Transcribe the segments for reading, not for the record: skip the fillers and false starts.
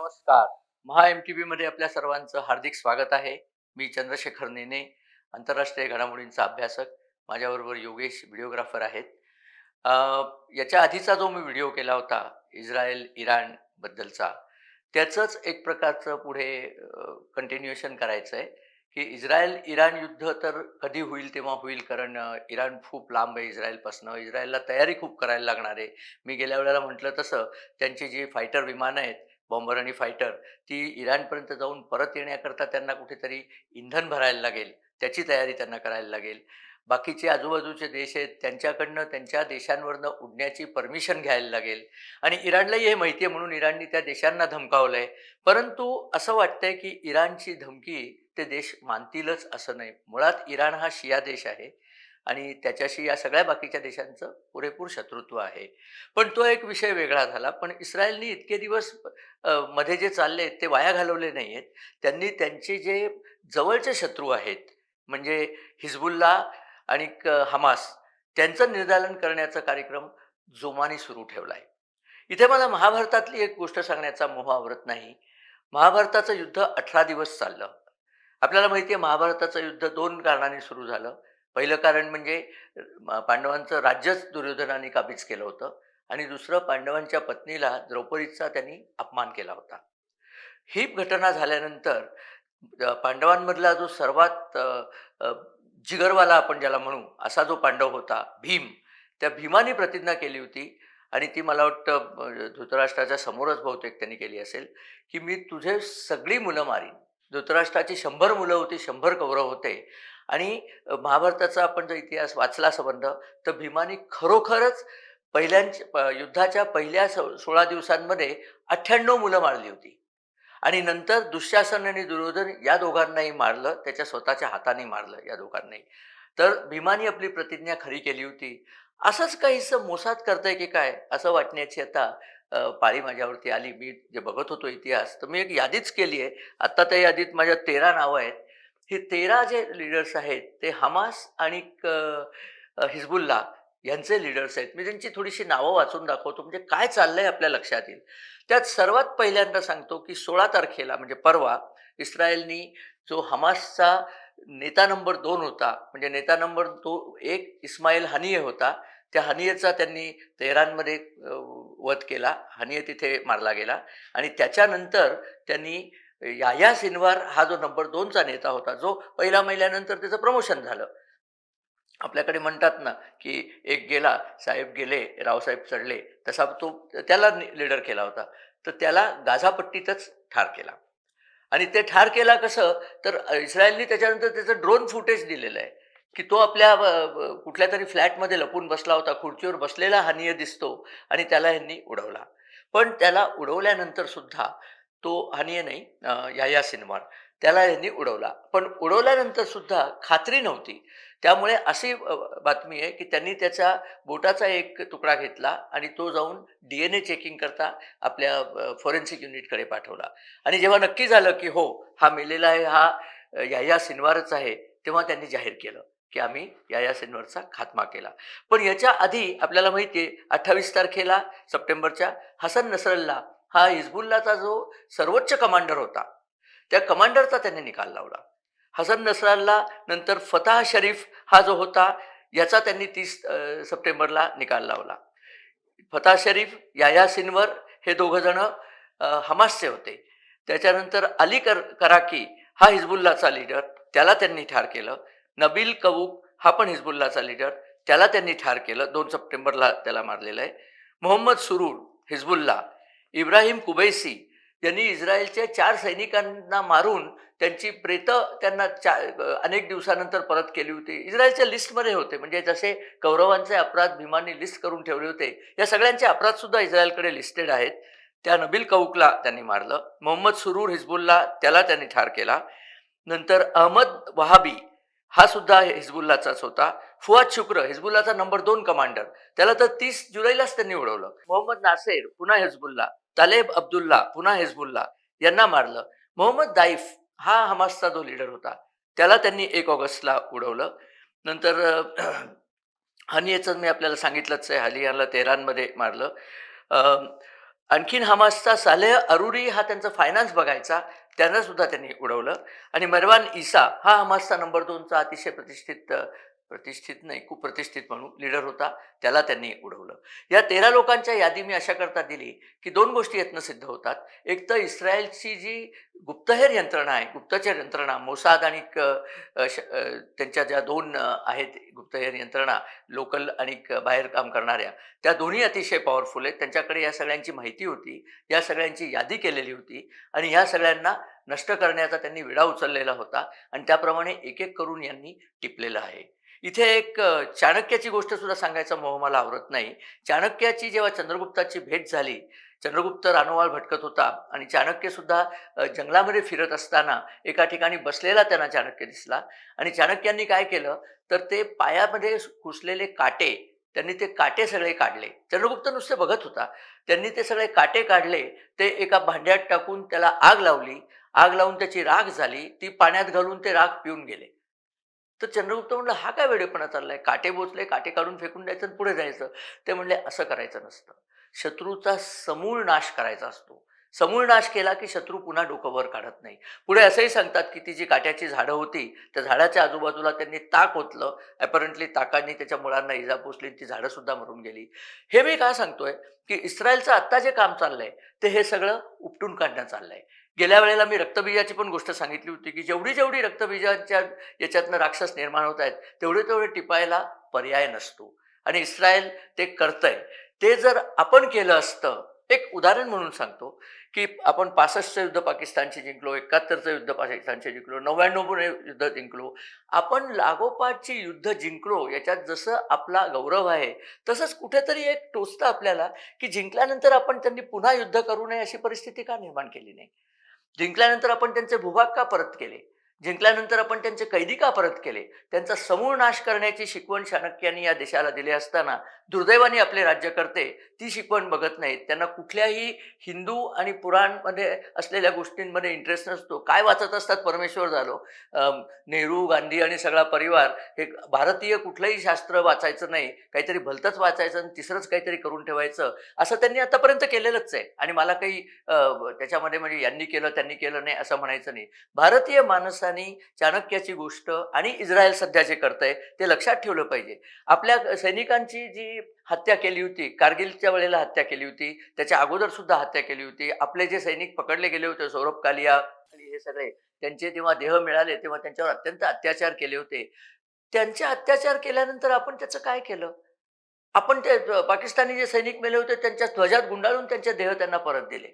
नमस्कार. महा एम-टी-व्ही मध्ये आपल्या सर्वांचं हार्दिक स्वागत आहे. मी चंद्रशेखर नेने, आंतरराष्ट्रीय घडामोडींचा अभ्यासक. माझ्याबरोबर योगेश व्हिडिओग्राफर आहेत. अ, याच्या आधीचा जो मी व्हिडिओ केला होता इस्रायल-इराण बद्दलचा, त्याचंच एक प्रकारचं पुढे कंटिन्युएशन करायचं आहे, की इस्रायल-इराण युद्ध तर कधी होईल तेव्हा होईल, कारण इराण खूप लांब आहे इस्रायलपासनं. इस्रायलला तयारी खूप करायला लागणार आहे. मी गेल्या वेळेला म्हटलं तसं त्यांची जी फायटर विमानं आहेत, बॉम्बर आणि फायटर, ती इराणपर्यंत जाऊन परत येण्याकरता त्यांना कुठेतरी इंधन भरायला लागेल. त्याची तयारी त्यांना करायला लागेल. बाकीचे आजूबाजूचे देश आहेत त्यांच्याकडनं त्यांच्या देशांवरनं उडण्याची परमिशन घ्यायला लागेल आणि इराणलाही हे माहिती आहे म्हणून इराणनी त्या देशांना धमकावलंय. परंतु असं वाटतंय की इराणची धमकी ते देश मानतीलच असं नाही. मुळात इराण हा शिया देश आहे आणि त्याच्याशी या सगळ्या बाकीच्या देशांचं पुरेपूर शत्रुत्व आहे. पण तो एक विषय वेगळा झाला. पण इस्रायलनी इतके दिवस मध्ये जे चालले ते वाया घालवले नाही आहेत. त्यांनी त्यांचे जे जवळचे शत्रू आहेत, म्हणजे हिजबुल्ला आणि हमास, त्यांचं निर्दालन करण्याचा कार्यक्रम जोमाने सुरू ठेवला आहे. इथे मला महाभारतातली एक गोष्ट सांगण्याचा मोह आवरत नाही. महाभारताचं युद्ध 18 दिवस चाललं. आपल्याला माहिती आहे महाभारताचं युद्ध 2 कारणांनी सुरू झालं. पहिलं कारण म्हणजे पांडवांचं राज्यच दुर्योधनाने काबीज केलं होतं आणि दुसरं पांडवांच्या पत्नीला द्रौपदीचा त्यांनी अपमान केला होता. ही घटना झाल्यानंतर पांडवांमधला जो सर्वात अ, जिगरवाला आपण ज्याला म्हणू, असा जो पांडव होता भीम, त्या भीमाने प्रतिज्ञा केली होती आणि ती मला वाटतं धृतराष्ट्राच्या समोरच बहुतेक त्यांनी केली असेल, की मी तुझे सगळी मुलं मारीन. धृतराष्ट्राची 100 मुलं होती, 100 कौरव होते आणि महाभारताचा आपण जर इतिहास वाचला संबंध, तर भीमाने खरोखरच युद्धाच्या पहिल्या 16 दिवसांमध्ये 98 मुलं मारली होती. आणि नंतर दुःशासन आणि दुर्योधन या दोघांनाही मारलं, त्याच्या स्वतःच्या हाताने मारलं या दोघांनाही. तर भीमाने आपली प्रतिज्ञा खरी केली होती. असंच काहीसं मोसाद करतंय की काय, असं वाटण्याची आता पाळी माझ्यावरती आली. मी जे बघत होतो इतिहास, तर मी एक यादीच केली आहे. आत्ता त्या यादीत माझ्या 13 नावं आहेत. हे 13 जे लीडर्स आहेत, ते हमास आणि हिजबुल्लाह यांचे लीडर्स आहेत. मी त्यांची थोडीशी नावं वाचून दाखवतो, म्हणजे काय चाललंय आपल्या लक्षात येईल. त्यात सर्वात पहिल्यांदा सांगतो, की 16 तारखेला म्हणजे परवा इस्रायलनी जो हमासचा नेता नंबर 2 होता, म्हणजे नेता नंबर 1 इस्माईल हनिये होता. त्या हनियेचा त्यांनी तेहरानमध्ये वध केला. हनिये तिथे मारला गेला आणि त्याच्यानंतर त्यांनी याह्या सिन्वार हा जो नंबर 2 चा नेता होता, जो पहिल्या महिल्यानंतर त्याचं प्रमोशन झालं. आपल्याकडे म्हणतात ना, की एक गेला, साहेब गेले, रावसाहेब चढले, तसा तो त्याला लीडर केला होता. तर त्याला गाझापट्टीतच ठार केला. आणि ते ठार केला कसं, तर इस्रायलनी त्याच्यानंतर त्याचं ड्रोन फुटेज दिलेलं आहे, की तो आपल्या कुठल्यातरी फ्लॅटमध्ये लपून बसला होता. खुर्चीवर बसलेला हानीय दिसतो आणि त्याला ह्यांनी उडवला. पण त्याला उडवल्यानंतर सुद्धा तो हानीय नाही, याह्या सिन्वार, त्याला ह्यांनी उडवला. पण उडवल्यानंतर सुद्धा खात्री नव्हती. त्यामुळे अशी बातमी आहे, की त्यांनी त्याच्या बोटाचा एक तुकडा घेतला आणि तो जाऊन DNA चेकिंग करता आपल्या फॉरेन्सिक युनिटकडे पाठवला. आणि जेव्हा नक्की झालं, की हो, हा मेलेला आहे, हा याह्या सिन्वारच आहे, तेव्हा त्यांनी जाहीर केलं, की आम्ही याह्या सिन्वारचा खात्मा केला. पण याच्या आधी आपल्याला माहिती आहे 28 तारखेला सप्टेंबरच्या हसन नसरल्ला हा हिजबुल्लाचा जो सर्वोच्च कमांडर होता, त्या कमांडरचा त्यांनी निकाल लावला. हसन नसरल्ला नंतर फताह शरीफ हा जो होता, याचा त्यांनी 30 सप्टेंबरला निकाल लावला. फताह शरीफ, याह्या सिन्वर हे दोघं जण हमासचे होते. त्याच्यानंतर अली कराकी हा हिजबुल्लाचा लीडर, त्याला त्यांनी ठार केलं. नबील कवूक हा पण हिजबुल्लाचा लीडर, त्याला त्यांनी ठार केलं. 2 सप्टेंबरला त्याला मारलेलं आहे. मोहम्मद सुरूर, हिजबुल्लाह. इब्राहिम कुबैसी यांनी इस्रायलच्या 4 सैनिकांना मारून त्यांची प्रेतं त्यांना अनेक दिवसानंतर परत केली होती. इस्रायलच्या लिस्टमध्ये होते. म्हणजे जसे कौरवांचे अपराध भीमाने लिस्ट करून ठेवले होते, या सगळ्यांचे अपराध सुद्धा इस्रायलकडे लिस्टेड आहेत. त्या नबील कौकला त्यांनी मारलं. मोहम्मद सुरूर हिजबुल्लाह त्याला त्यांनी ठार केला. नंतर अहमद वहाबी हा सुद्धा हिजबुल्लाचाच होता. फुआद शुक्र हिजबुल्लाचा नंबर 2 कमांडर, त्याला तर 30 जुलैलाच त्यांनी उडवलं. मोहम्मद नासेर पुन्हा हिजबुल्लाह, तालेब अब्दुल्ला पुन्हा हिजबुल्लाह यांना मारलं. मोहम्मद दाईफ हा हमासचा जो लीडर होता, त्याला त्यांनी 1 ऑगस्टला उडवलं. नंतर हनियेचं मी आपल्याला सांगितलंच आहे, हनियाला तेहरानमध्ये मारलं. आणखीन हमासचा सालेह अरुरी हा त्यांचा फायनान्स बघायचा, त्यांना सुद्धा त्यांनी उडवलं. आणि मरवान इसा हा हमासचा नंबर 2चा अतिशय प्रतिष्ठित प्रतिष्ठित नाही, कुप्रतिष्ठित म्हणू लीडर होता. त्याला त्यांनी उडवलं. या 13 लोकांच्या यादी मी अशाकरता दिली, की 2 गोष्टी यातनं सिद्ध होतात. एक तर इस्रायलची जी गुप्तहेर यंत्रणा आहे, गुप्तचर यंत्रणा मोसाद आणि त्यांच्या ज्या 2 आहेत गुप्तहेर यंत्रणा लोकल आणि बाहेर काम करणाऱ्या, त्या दोन्ही अतिशय पॉवरफुल आहेत. त्यांच्याकडे या सगळ्यांची माहिती होती, या सगळ्यांची यादी केलेली होती आणि ह्या सगळ्यांना नष्ट करण्याचा त्यांनी विडा उचललेला होता आणि त्याप्रमाणे एक-एक करून यांनी टिपलेलं आहे. इथे एक चाणक्याची गोष्ट सुद्धा सांगायचा मोह मला आवरत नाही. चाणक्याची जेव्हा चंद्रगुप्ताची भेट झाली, चंद्रगुप्त रानोवाळ भटकत होता आणि चाणक्यसुद्धा जंगलामध्ये फिरत असताना एका ठिकाणी बसलेला त्यांना चाणक्य दिसला आणि चाणक्यांनी काय केलं, तर ते पायामध्ये घुसलेले काटे, त्यांनी ते काटे सगळे काढले. चंद्रगुप्त नुसते बघत होता. त्यांनी ते सगळे काटे काढले, ते एका भांड्यात टाकून त्याला आग लावली. आग लावून त्याची राख झाली. ती पाण्यात घालून ते राख पिऊन गेले. तर चंद्रगुप्त म्हटलं, "हा काय वेडेपणा चाललाय? काटे बोचले, काटे काढून फेकून द्यायचं आणि पुढे जायचं." ते म्हणले, "असं करायचं नसतं. शत्रूचा समूळ नाश करायचा असतो. समूळ नाश केला की शत्रू पुन्हा डोकं वर काढत नाही." पुढे असंही सांगतात, की ती जी काट्याची झाडं होती, त्या झाडाच्या आजूबाजूला त्यांनी ताक ओतलं. अपॅरंटली ताकाने त्याच्या मुळांना इजा पोचली ती झाडं सुद्धा मरून गेली. हे मी का सांगतोय, की इस्रायलचं आत्ता जे काम चाललंय, ते हे सगळं उपटून काढणं चाललंय. गेल्या वेळेला मी रक्तबीजाची पण गोष्ट सांगितली होती, की जेवढी रक्तबीजाच्या याच्यातनं राक्षस निर्माण होत आहेत, तेवढे टिपायला पर्याय नसतो आणि इस्रायल ते करतंय. ते जर आपण केलं असतं, एक उदाहरण म्हणून सांगतो, की आपण 65चं युद्ध पाकिस्तानशी जिंकलो, 71चं युद्ध पाकिस्तानशी जिंकलो, 99 युद्ध जिंकलो. आपण लागोपाठची युद्ध जिंकलो, याच्यात जसं आपला गौरव आहे, तसंच कुठेतरी एक टोचतं आपल्याला, की जिंकल्यानंतर आपण त्यांनी पुन्हा युद्ध करू नये अशी परिस्थिती का निर्माण केली नाही? जिंकल्यानंतर आपण त्यांचे भूभाग का परत केले? जिंकल्यानंतर आपण त्यांचे कैदी का परत केले? त्यांचा समूळ नाश करण्याची शिकवण चाणक्याने या देशाला दिली असताना, दुर्दैवाने आपले राज्यकर्ते ती शिकवण बघत नाहीत. त्यांना कुठल्याही हिंदू आणि पुराणमध्ये असलेल्या गोष्टींमध्ये इंटरेस्ट नसतो. काय वाचत असतात परमेश्वर जाणो. नेहरू, गांधी आणि सगळा परिवार हे भारतीय कुठलंही शास्त्र वाचायचं नाही. काहीतरी भलतंच वाचायचं आणि तिसरंच काहीतरी करून ठेवायचं, असं त्यांनी आतापर्यंत केलेलंच आहे. आणि मला काही त्याच्यामध्ये म्हणजे यांनी केलं, त्यांनी केलं नाही असं म्हणायचं नाही. भारतीय माणसाने चाणक्याची गोष्ट आणि इस्रायल सध्या जे करतंय ते लक्षात ठेवलं पाहिजे. आपल्या सैनिकांची जी हत्या केली होती, कारगिलच्या वेळेला हत्या केली होती, त्याच्या अगोदर सुद्धा हत्या केली होती. आपले जे सैनिक पकडले गेले होते, सौरभ कालिया आणि हे सगळे, त्यांचे जेव्हा देह मिळाले तेव्हा त्यांच्यावर अत्यंत अत्याचार केले होते. त्यांचे अत्याचार केल्यानंतर आपण त्याचं काय केलं? आपण ते पाकिस्तानी जे सैनिक मेले होते त्यांच्या ध्वजात गुंडाळून त्यांचे देह त्यांना परत दिले.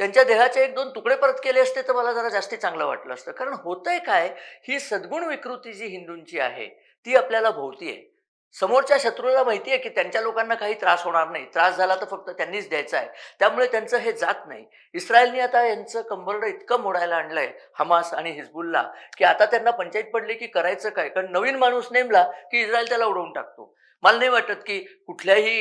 त्यांच्या देहाचे 1-2 तुकडे परत केले असते तर मला जरा जास्ती चांगलं वाटलं असतं. कारण होतंय काय, ही सद्गुण विकृती जी हिंदूंची आहे, ती आपल्याला भोवती. समोरच्या शत्रूला माहिती आहे, की त्यांच्या लोकांना काही त्रास होणार नाही. त्रास झाला तर फक्त त्यांनीच द्यायचा आहे. त्यामुळे त्यांचं हे जात नाही. इस्रायलने आता यांचं कंबरडं इतकं मोडायला आणलंय, हमास आणि हिजबुलला, की आता त्यांना पंचाईत पडली, की करायचं काय? कारण नवीन माणूस नेमला, की इस्रायल त्याला उडवून टाकतो. मला नाही वाटत, की कुठल्याही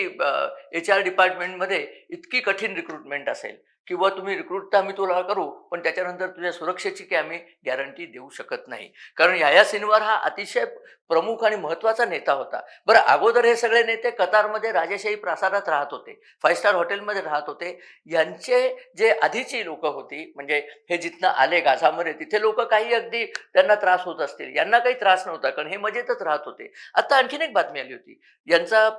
एच-आर डिपार्टमेंटमध्ये इतकी कठीण रिक्रुटमेंट असेल. किंवा तुम्ही रिक्रूट तर आम्ही तुला करू, पण त्याच्यानंतर तुझ्या सुरक्षेची काही आम्ही गॅरंटी देऊ शकत नाही. कारण याह्या सिन्वार हा अतिशय प्रमुख आणि महत्त्वाचा नेता होता. बरं अगोदर हे सगळे नेते कतारमध्ये राजेशाही प्रासादात राहत होते. 5 स्टार हॉटेलमध्ये राहत होते. यांचे जे आधीची लोकं होती, म्हणजे हे जिथनं आले गाझामध्ये, तिथे लोकं काही अगदी त्यांना त्रास होत असतील. यांना काही त्रास नव्हता, कारण हे मजेतच राहत होते. आता आणखीन एक बातमी आली होती. यांचा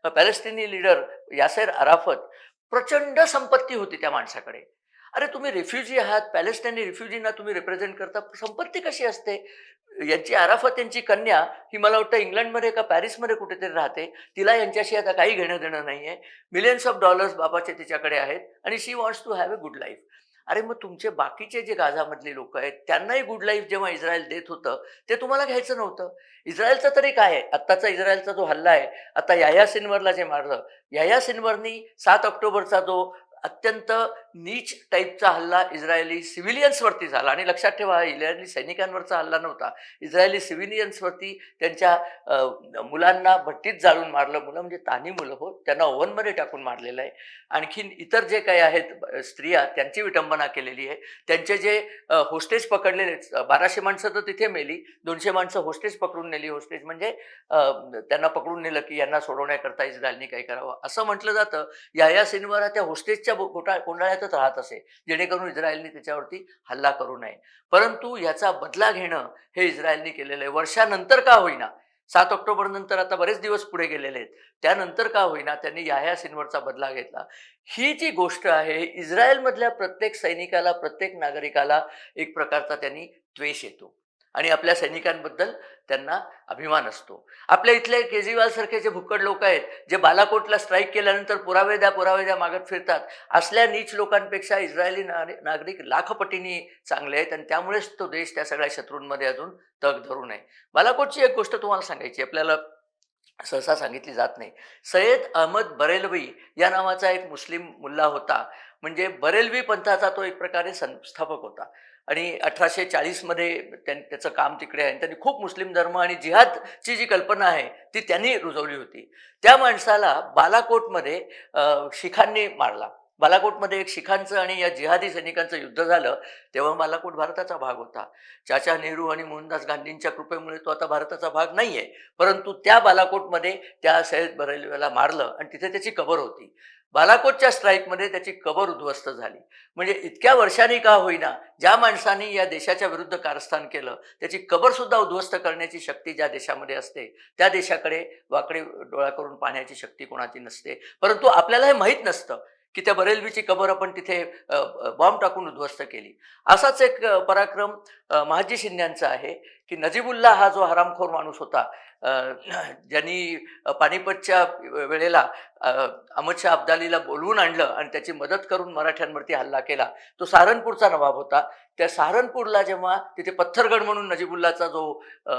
पॅलेस्टिनी लीडर यासेर अराफत, प्रचंड संपत्ती होती त्या माणसाकडे. अरे तुम्ही रिफ्युजी आहात, पॅलेस्टाईनी रिफ्युजींना तुम्ही रिप्रेझेंट करता, संपत्ती कशी असते? यांची अराफत यांची कन्या ही मला वाटतं इंग्लंडमध्ये का पॅरिसमध्ये कुठेतरी राहते. तिला यांच्याशी आता काही घेणं-देणं नाहीये. मिलियन्स ऑफ डॉलर्स बाबाचे तिच्याकडे आहेत आणि she wants to have a good life. अरे मग तुमचे बाकीचे जे गाझामधली लोकं आहेत, त्यांनाही गुड लाईफ जेव्हा इस्रायल देत होतं, ते तुम्हाला घ्यायचं नव्हतं. इस्रायलचं तरी काय आहे? आत्ताचा इस्रायलचा जो हल्ला आहे, आता याह्या सिन्वरला जे मारलं, याह्या सिन्वरनी 7 ऑक्टोबरचा जो अत्यंत नीच टाईपचा हल्ला इस्रायली सिव्हिलियन्सवरती झाला आणि लक्षात ठेवा, इस्रायली सैनिकांवरचा हल्ला नव्हता. इस्रायली सिव्हिलियन्सवरती त्यांच्या मुलांना भट्टीत जाळून मारलं. मुलं म्हणजे तान्ही मुलं हो, त्यांना ओव्हनमध्ये टाकून मारलेलं आहे. आणखीन इतर जे काही आहेत स्त्रिया, त्यांची विटंबना केलेली आहे. त्यांचे जे होस्टेज पकडलेले 1200 माणसं तर तिथे मेली, 200 माणसं होस्टेज पकडून नेली. होस्टेज म्हणजे त्यांना पकडून नेलं, की यांना सोडवण्याकरता इस्रायलने काही करावं असं म्हटलं जातं. याह्या सिन्वार त्या होस्टेजच्या कोंडाळ्यातच राहत असे, जेणेकरून इस्रायलने त्याच्यावरती हल्ला करू नये. परंतु याचा बदला घेणं हे इस्रायलने केलेलं आहे. वर्षानंतर का होईना, 7 ऑक्टोबर नंतर आता बरेच दिवस पुढे गेलेले आहेत. त्यानंतर का होईना त्यांनी याह्या सिन्वरचा बदला घेतला. ही जी गोष्ट आहे, इस्रायलमधल्या प्रत्येक सैनिकाला, प्रत्येक नागरिकाला एक प्रकारचा त्यांनी द्वेष येतो आणि आपल्या सैनिकांबद्दल त्यांना अभिमान असतो. आपल्या इथले केजरीवालसारखे जे भुक्कड लोकं आहेत, जे बालाकोटला स्ट्राईक केल्यानंतर पुरावे द्या, पुरावे द्या मागत फिरतात, असल्या नीच लोकांपेक्षा इस्रायली नागरिक लाखपटींनी चांगले आहेत आणि त्यामुळेच तो देश त्या सगळ्या शत्रूंमध्ये अजून तग धरू नये. बालाकोटची एक गोष्ट तुम्हाला सांगायची आपल्याला सहसा सांगितली जात नाही. सय्यद अहमद बरेलवी या नावाचा एक मुस्लिम मुल्ला होता. म्हणजे बरेलवी पंथाचा तो एक प्रकारे संस्थापक होता आणि 1840 मध्ये त्याचं काम तिकडे आहे. त्यांनी खूप मुस्लिम धर्म आणि जिहादची जी कल्पना आहे ती त्यांनी रुजवली होती. त्या माणसाला बालाकोटमध्ये शिखांनी मारला. बालाकोटमध्ये एक शिखांचं आणि या जिहादी सैनिकांचं युद्ध झालं. तेव्हा बालाकोट भारताचा भाग होता. चाचा नेहरू आणि मोहनदास गांधींच्या कृपेमुळे तो आता भारताचा भाग नाहीये. परंतु त्या बालाकोटमध्ये त्या सय्यद बरेलवीला मारलं आणि तिथे त्याची कबर होती. बालाकोटच्या स्ट्राईकमध्ये त्याची कबर उद्ध्वस्त झाली. म्हणजे इतक्या वर्षांनी का होईना, ज्या माणसाने या देशाच्या विरुद्ध कारस्थान केलं, त्याची कबरसुद्धा उद्ध्वस्त करण्याची शक्ती ज्या देशामध्ये असते, त्या देशाकडे वाकडे डोळा करून पाहण्याची शक्ती कोणाची नसते. परंतु आपल्याला हे माहीत नसतं की त्या बरेलवीची कबर आपण तिथे बॉम्ब टाकून उद्ध्वस्त केली. असाच एक पराक्रम महादजी शिंद्यांचा आहे की नजीबुल्ला हा जो हरामखोर माणूस होता, अ, ज्यांनी पानिपतच्या वेळेला अहमदशाह अब्दालीला बोलवून आणलं आणि त्याची मदत करून मराठ्यांवरती हल्ला केला. तो सहारनपूरचा नवाब होता. त्या सहारनपूरला जेव्हा तिथे पत्थरगड म्हणून नजीबुल्लाचा जो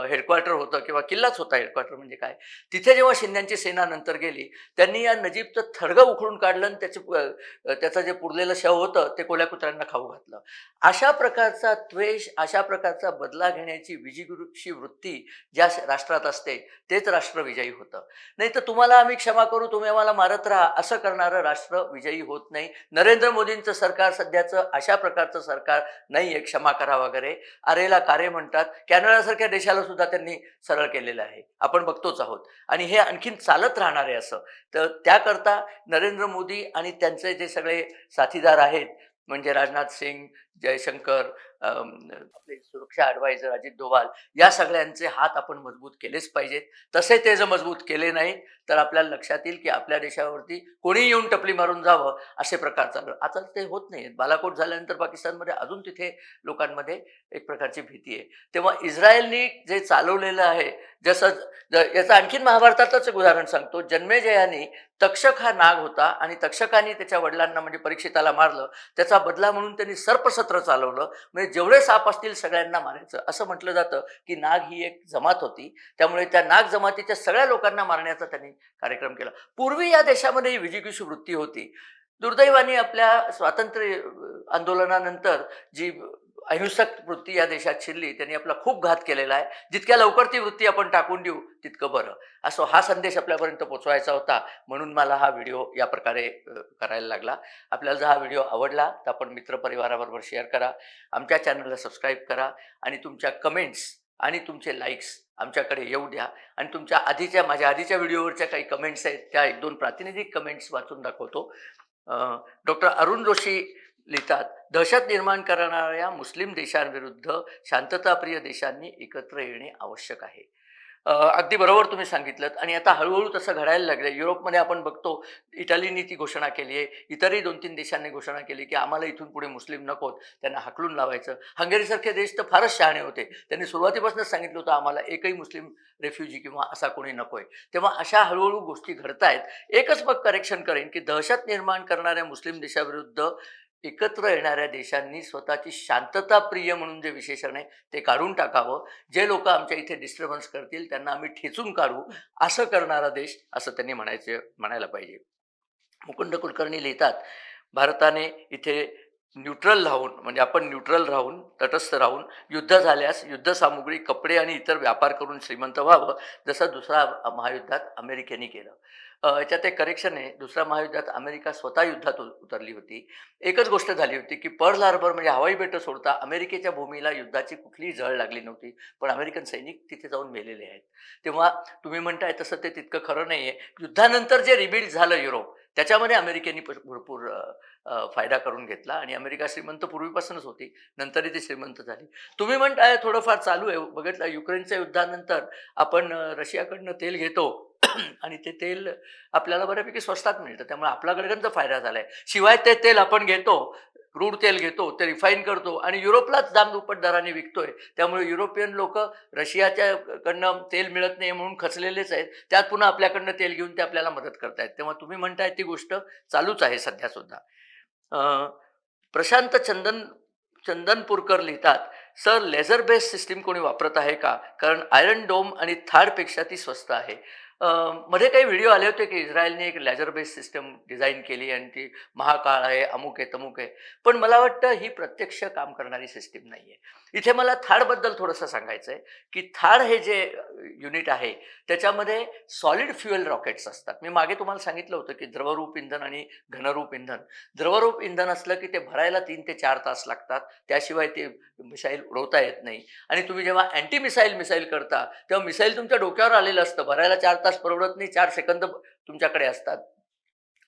हेडक्वार्टर होतं किंवा किल्लाच होता, हेडक्वार्टर म्हणजे काय, तिथे जेव्हा शिंद्यांची सेना नंतर गेली, त्यांनी या नजीबचं थडगं उखडून काढलं आणि त्याचं जे पुरलेलं शव होतं ते कोल्या कुत्र्यांना खाऊ घातलं. अशा प्रकारचा द्वेष, अशा प्रकारचा बदला घेण्याची विजिगीषू वृत्ती ज्या राष्ट्रात असते तेच राष्ट्र विजयी होतं. नाही तर तुम्हाला आम्ही क्षमा करू, तुम्ही आम्हाला मारत राहा असं करणारं राष्ट्र विजयी होत नाही. नरेंद्र मोदींचं सरकार सध्याचं अशा प्रकारचं सरकार नाही आहे, क्षमा करा वगैरे. अरेला कारे म्हणतात. कॅनडासारख्या देशाला सुद्धा त्यांनी सरळ केलेलं आहे, आपण बघतोच आहोत आणि हे आणखीन चालत राहणार आहे असं. तर त्याकरता नरेंद्र मोदी आणि त्यांचे जे सगळे साथीदार आहेत, म्हणजे राजनाथ सिंग, जयशंकर, आपले सुरक्षा ॲडवायझर अजित डोवाल, या सगळ्यांचे हात आपण मजबूत केलेच पाहिजेत. तसे ते जर मजबूत केले नाहीत तर आपल्याला लक्षात येईल की आपल्या देशावरती कोणीही येऊन टपली मारून जावं असे प्रकार चालू. आता ते होत नाहीत. बालाकोट झाल्यानंतर पाकिस्तानमध्ये अजून तिथे लोकांमध्ये एक प्रकारची भीती आहे. तेव्हा इस्रायलनी जे चालवलेलं आहे, जसं याचं आणखीन महाभारतातच एक उदाहरण सांगतो. जन्मेजयाने तक्षक हा नाग होता आणि तक्षकाने त्याच्या वडिलांना म्हणजे परीक्षिताला मारलं. त्याचा बदला म्हणून त्यांनी सर्पसत्र चालवलं. म्हणजे जेवढे साप असतील सगळ्यांना मारायचं. असं म्हटलं जातं की नाग ही एक जमात होती. त्यामुळे त्या नाग जमातीच्या सगळ्या लोकांना मारण्याचा त्यांनी कार्यक्रम केला. पूर्वी या देशामध्ये ही विजिगीषू वृत्ती होती. दुर्दैवाने आपल्या स्वातंत्र्य आंदोलनानंतर जी अहिंसक वृत्ती या देशात शिरली, त्यांनी आपला खूप घात केलेला आहे. जितक्या लवकर ती वृत्ती आपण टाकून देऊ तितकं बरं. असो, हा संदेश आपल्यापर्यंत पोहोचवायचा होता म्हणून मला हा व्हिडिओ या प्रकारे करायला लागला. आपल्याला जर हा व्हिडिओ आवडला तर आपण मित्रपरिवाराबरोबर शेअर करा. आमच्या चॅनलला सबस्क्राईब करा आणि तुमच्या कमेंट्स आणि तुमचे लाईक्स आमच्याकडे येऊ द्या. आणि माझ्या आधीच्या व्हिडिओवरच्या काही कमेंट्स आहेत, त्या 1-2 प्रातिनिधिक कमेंट्स वाचून दाखवतो. डॉक्टर अरुण जोशी लिहितात, दहशत निर्माण करणाऱ्या मुस्लिम देशांविरुद्ध शांतताप्रिय देशांनी एकत्र येणे आवश्यक आहे. अगदी बरोबर तुम्ही सांगितलंत आणि आता हळूहळू तसं घडायला लागलं. युरोपमध्ये आपण बघतो, इटलीने ती घोषणा केली आहे. इतरही 2-3 देशांनी घोषणा केली की आम्हाला इथून पुढे मुस्लिम नकोत, त्यांना हाकलून लावायचं. हंगेरीसारखे देश तर फारच शहाणे होते. त्यांनी सुरुवातीपासूनच सांगितलं होतं आम्हाला एकही मुस्लिम रेफ्युजी किंवा असा कोणी नकोय. तेव्हा अशा हळूहळू गोष्टी घडतायत. एकच मग करेक्शन करेन की दहशत निर्माण करणाऱ्या मुस्लिम देशाविरुद्ध एकत्र येणाऱ्या देशांनी स्वतःची शांतताप्रिय म्हणून जे विशेषण आहे ते काढून टाकावं. जे लोक आमच्या इथे डिस्टर्बन्स करतील त्यांना आम्ही ठेचून काढू, असं करणारा देश असं त्यांनी म्हणायला पाहिजे. मुकुंद कुलकर्णी लिहितात, भारताने इथे न्यूट्रल राहून, म्हणजे आपण न्यूट्रल राहून, तटस्थ राहून युद्ध झाल्यास युद्धसामुग्री, कपडे आणि इतर व्यापार करून श्रीमंत व्हावं, जसं दुसऱ्या महायुद्धात अमेरिकेने केलं. याच्यात एक करेक्शन आहे. दुसऱ्या महायुद्धात अमेरिका स्वतः युद्धात उतरली होती. एकच गोष्ट झाली होती की पर्ल हार्बर म्हणजे हवाई बेटं सोडता अमेरिकेच्या भूमीला युद्धाची कुठलीही झळ लागली नव्हती. पण अमेरिकन सैनिक तिथे जाऊन मेलेले आहेत. तेव्हा तुम्ही म्हणताय तसं ते तितकं खरं नाही आहे. युद्धानंतर जे रिबिल्ड झालं युरोप, त्याच्यामध्ये अमेरिकेने भरपूर फायदा करून घेतला आणि अमेरिका श्रीमंत पूर्वीपासूनच होती. नंतरही ती श्रीमंत झाली. तुम्ही म्हणताय थोडंफार चालू आहे. बघितलं युक्रेनच्या युद्धानंतर आपण रशियाकडनं तेल घेतो आणि ते तेल आपल्याला बऱ्यापैकी स्वस्तात मिळतं. त्यामुळे आपला गणगंज फायदा झालाय. शिवाय ते तेल आपण घेतो, क्रूड तेल घेतो, ते रिफाईन करतो आणि युरोपलाच दाम-दुप्पट दराने विकतोय. त्यामुळे युरोपियन लोकं रशियाच्या कडनं तेल मिळत नाही म्हणून खचलेलेच आहेत. त्यात पुन्हा आपल्याकडनं तेल घेऊन ते आपल्याला मदत करतायत. तेव्हा तुम्ही म्हणताय ती गोष्ट चालूच आहे सध्यासुद्धा. अ, प्रशांत चंदनपूरकर लिहितात, "सर लेझर बेस्ड सिस्टम कोणी वापरत आहे का? कारण आयर्न डोम आणि थारपेक्षा ती स्वस्त आहे." अ, मध्ये काही व्हिडिओ आले होते, की इस्रायलने एक लेझर बेस्ड सिस्टम डिझाइन केली आणि ती महाकाळ आहे, अमुक आहे, तमुक आहे. पण मला वाटतं ही प्रत्यक्ष काम करणारी सिस्टम नाहीये. इथे मला थारबद्दल थोडंसं सांगायचं आहे, की थार हे जे युनिट आहे, त्याच्यामध्ये सॉलिड फ्युएल रॉकेट्स असतात. मी मागे तुम्हाला सांगितलं होतं, की द्रवरूप इंधन आणि घनरूप इंधन. द्रवरूप इंधन असलं की ते भरायला 3 ते 4 तास लागतात. त्याशिवाय ते मिसाईल उडवता येत नाही आणि तुम्ही जेव्हा अँटी मिसाईल करता, तेव्हा मिसाईल तुमच्या डोक्यावर आलेलं असतं. भरायला 4 तास परवडत नाही, 4 सेकंद तुमच्याकडे असतात.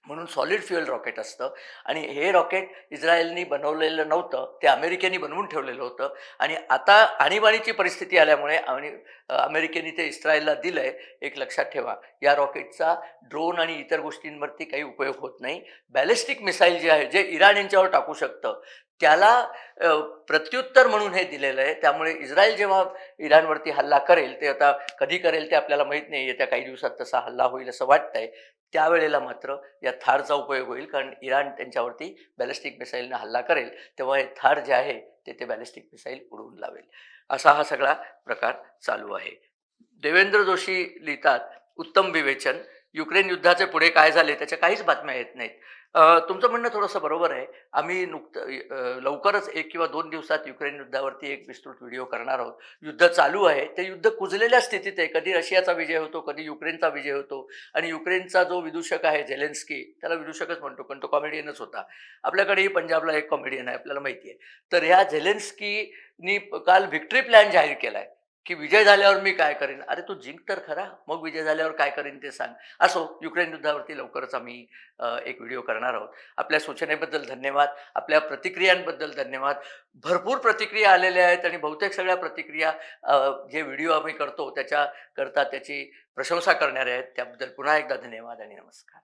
म्हणून सॉलिड फ्युएल रॉकेट असतं आणि हे रॉकेट इस्रायलनी बनवलेलं नव्हतं. ते अमेरिकेने बनवून ठेवलेलं होतं आणि आता आणीबाणीची परिस्थिती आल्यामुळे आणि अमेरिकेने ते इस्रायलला दिलंय. एक लक्षात ठेवा, या रॉकेटचा ड्रोन आणि इतर गोष्टींवरती काही उपयोग होत नाही. बॅलिस्टिक मिसाईल जे आहे, जे इराण यांच्यावर टाकू शकतं, त्याला अ, प्रत्युत्तर म्हणून हे दिलेलं आहे. त्यामुळे इस्रायल जेव्हा इराणवरती हल्ला करेल, ते आता कधी करेल ते आपल्याला माहीत नाही. येत्या काही दिवसात तसा हल्ला होईल असं वाटतंय. त्यावेळेला मात्र या थारचा उपयोग होईल, कारण इराण त्यांच्यावरती बॅलिस्टिक मिसाईलने हल्ला करेल, तेव्हा हे थार जे आहे ते बॅलिस्टिक मिसाईल उडवून लावेल. असा हा सगळा प्रकार चालू आहे. देवेंद्र जोशी लिहितात, "उत्तम विवेचन. युक्रेन युद्धाचे पुढे काय झाले त्याच्या काहीच बातम्या येत नाहीत." तुमचं म्हणणं थोडंसं बरोबर आहे. आम्ही लवकरच 1 किंवा 2 दिवसात युक्रेन युद्धावरती एक विस्तृत व्हिडिओ करणार आहोत. युद्ध चालू आहे. ते युद्ध कुजलेल्या स्थितीत आहे. कधी रशियाचा विजय होतो, कधी युक्रेनचा विजय होतो आणि युक्रेनचा जो विदूषक आहे झेलेन्स्की, त्याला विदूषकच म्हणतो, पण तो कॉमेडियनच होता. आपल्याकडेही पंजाबला एक कॉमेडियन आहे, आपल्याला माहिती आहे. तर ह्या झेलेन्स्कीनी काल व्हिक्टरी प्लॅन जाहीर केलाय, की विजय झाल्यावर मी काय करेन? अरे तू जिंक तर खरा, मग विजय झाल्यावर काय करीन ते सांग. असो, युक्रेन युद्धावरती लवकरच आम्ही एक व्हिडिओ करणार आहोत. आपल्या सूचनेबद्दल धन्यवाद. आपल्या प्रतिक्रियांबद्दल धन्यवाद. भरपूर प्रतिक्रिया आलेल्या आहेत आणि बहुतेक सगळ्या प्रतिक्रिया जे व्हिडिओ आम्ही करतो त्याच्याकरता त्याची प्रशंसा करणाऱ्या आहेत. त्याबद्दल पुन्हा एकदा धन्यवाद आणि नमस्कार.